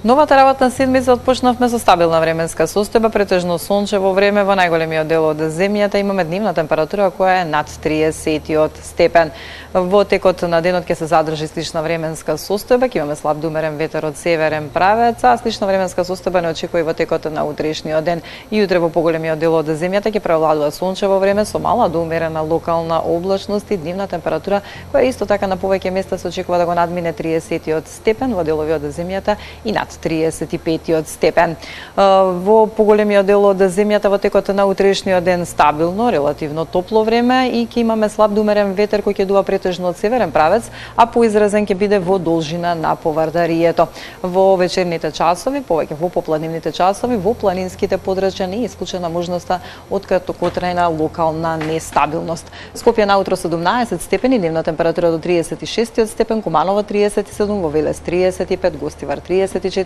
Новата работна седмица отпочнавме со стабилна временска состојба, претежно сончево време во најголемиот дел од земјата. Имаме дневна температура која е над 30 степен. Во текот на денот ќе се задржи слична временска состојба, ќе имаме слаб до умерен ветер од северен правец, а слична временска состојба не очекува и во текот на утрешниот ден. И утре во поголемиот дел од земјата ќе превладува сончево време со мала до умерена локална облачност и дневна температура која исто така на повеќе места се очекува да го надмине 30 степен во делови од земјата и над 35 степен. Во поголемиот дел од земјата во текот на утрешниот ден стабилно, релативно топло време и ќе имаме слаб до умерен ветер кој ќе дува претежно од северен правец, а поизразен ќе биде во должина на поврдарието. Во вечерните часови, повеќе во попладневните часови, во планинските подрачја не е исклучена можноста од краткотрајна локална нестабилност. Скопје наутро 17 степени, дневна температура до 36 степен, Куманово 37, во Велес 35, Гостивар 34,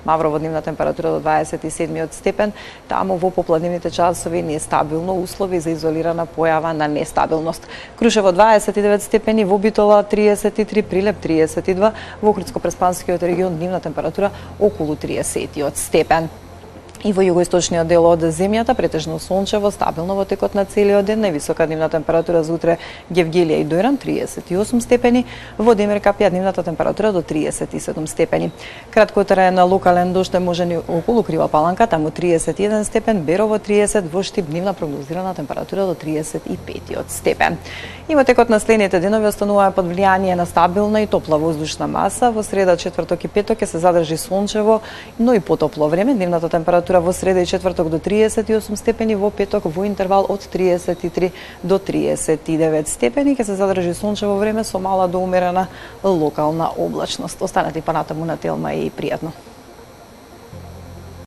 Маврово дневна температура до 27 степен. Таму во попладневните часови нестабилно услови за изолирана појава на нестабилност. Крушево 29 степени, во Битола 33, Прилеп 32, во Охридско-Преспанскиот регион дневна температура околу 30 степен. И во југоисточниот дел од земјата претежно сончево, стабилно во текот на целиот ден, највисока дневна температура за утре Гевгелија и Дојран 38 степени, во Демир Капија дневната температура до 37 степени. Краткотраен локален дожд може ни околу Крива Паланка, таму 31 степен, Берово 30, во Штип дневна прогнозирана температура до 35 степен. И во текот на следните денови останува под влијание на стабилна и топла воздушна маса. Во среда, четврток и петок ќе се задржи сончево, но и потопло време. Дневната температура во среда и четврток до 38 степени, во петок во интервал од 33 до 39 степени. Ќе се задржи сончево време со мала до умерена локална облачност. Останете понатаму на Телма и пријатно.